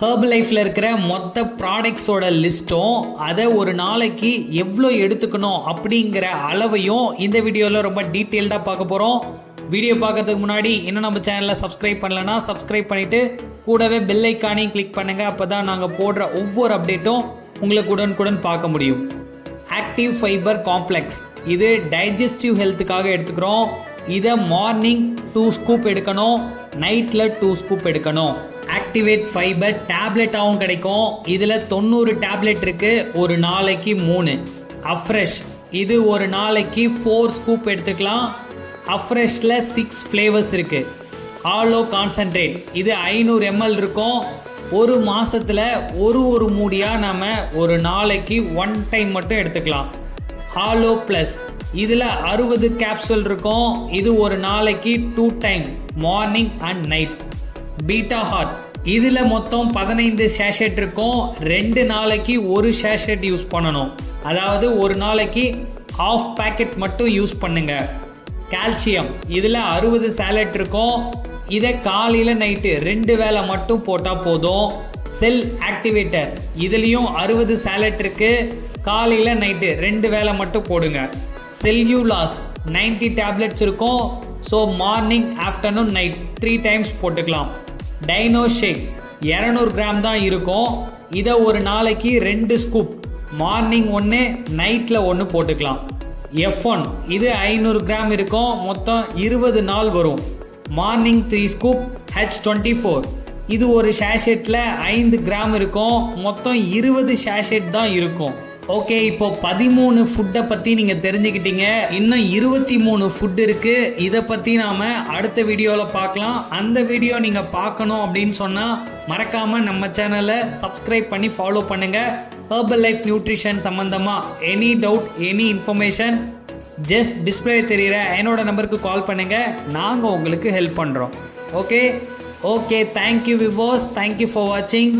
ஹெர்பலைஃப்பில் இருக்கிற மொத்த ப்ராடக்ட்ஸோட லிஸ்ட்டும் அதை ஒரு நாளைக்கு எவ்வளோ எடுத்துக்கணும் அப்படிங்கிற அளவையும் இந்த வீடியோவில் ரொம்ப டீட்டெயில்டாக பார்க்க போகிறோம். வீடியோ பார்க்கறதுக்கு முன்னாடி இன்னும் நம்ம சேனலில் சப்ஸ்கிரைப் பண்ணலன்னா சப்ஸ்கிரைப் பண்ணிவிட்டு கூடவே பெல் ஐக்கானையும் கிளிக் பண்ணுங்கள். அப்போ தான் நாங்கள் போடுற ஒவ்வொரு அப்டேட்டும் உங்களுக்கு உடனுக்குடன் பார்க்க முடியும். ஆக்டிவ் ஃபைபர் காம்ப்ளெக்ஸ், இது டைஜஸ்டிவ் ஹெல்த்துக்காக எடுத்துக்கிறோம். இதை மார்னிங் 2 ஸ்கூப் எடுக்கணும், நைட்டில் 2 ஸ்கூப் எடுக்கணும். ஆக்டிவேட் ஃபைபர் டேப்லெட்டாகவும் கிடைக்கும். இதில் 90 டேப்லெட் இருக்குது, ஒரு நாளைக்கு 3. அஃப்ரெஷ், இது ஒரு நாளைக்கு 4 ஸ்கூப் எடுத்துக்கலாம். அஃப்ரெஷில் 6 ஃப்ளேவர்ஸ் இருக்குது. ஆலோ கான்சன்ட்ரேட், இது 500 ml இருக்கும். ஒரு மாதத்தில் ஒரு மூடியாக நம்ம ஒரு நாளைக்கு 1 டைம் மட்டும் எடுத்துக்கலாம். ஹாலோ ப்ளஸ், இதில் 60 கேப்சூல் இருக்கும். இது ஒரு நாளைக்கு 2 time, morning and night. Beta hot, இதில் மொத்தம் 15 சேஷெட் இருக்கும். 2 நாளைக்கு ஒரு சேஷெட் யூஸ் பண்ணணும், அதாவது ஒரு நாளைக்கு ½ பேக்கெட் மட்டும் யூஸ் பண்ணுங்க. கால்சியம், இதில் 60 சேலட் இருக்கும். இதை காலையில் நைட்டு 2 வேளை மட்டும் போட்டால் போதும். செல் ஆக்டிவேட்டர், இதுலேயும் 60 சேலட் இருக்குது. காலையில் நைட்டு 2 வேளை மட்டும் போடுங்க. செல்யூலாஸ், 90 டேப்லெட்ஸ் இருக்கும். So morning, afternoon, night 3 times போட்டுக்கலாம். டைனோ ஷேக், 200 கிராம் தான் இருக்கும். இதை ஒரு நாளைக்கு 2 ஸ்கூப், மார்னிங் 1, நைட்டில் 1 போட்டுக்கலாம். F1, இது 500 கிராம் இருக்கும். மொத்தம் 20 நாள் வரும். Morning 3 scoop. H24, இது ஒரு ஷேஷெட்டில் 5 கிராம் இருக்கும். மொத்தம் 20 ஷேஷெட் தான் இருக்கும். ஓகே, இப்போ 13 ஃபுட்டை பற்றி நீங்கள் தெரிஞ்சுக்கிட்டீங்க. இன்னும் 23 ஃபுட் இருக்குது. இதை பற்றி நாம் அடுத்த வீடியோவில் பார்க்கலாம். அந்த வீடியோ நீங்கள் பார்க்கணும் அப்படின்னு சொன்னால் மறக்காமல் நம்ம சேனலை சப்ஸ்கிரைப் பண்ணி ஃபாலோ பண்ணுங்கள். ஹெர்பல் லைஃப் நியூட்ரிஷன் சம்மந்தமாக any doubt, any information, just display தெரிகிற என்னோட நம்பருக்கு கால் பண்ணுங்கள். நாங்கள் உங்களுக்கு ஹெல்ப் பண்ணுறோம். ஓகே, தேங்க்யூ விவோஸ், தேங்க்யூ ஃபார் வாட்சிங்.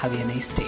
Have a nice day.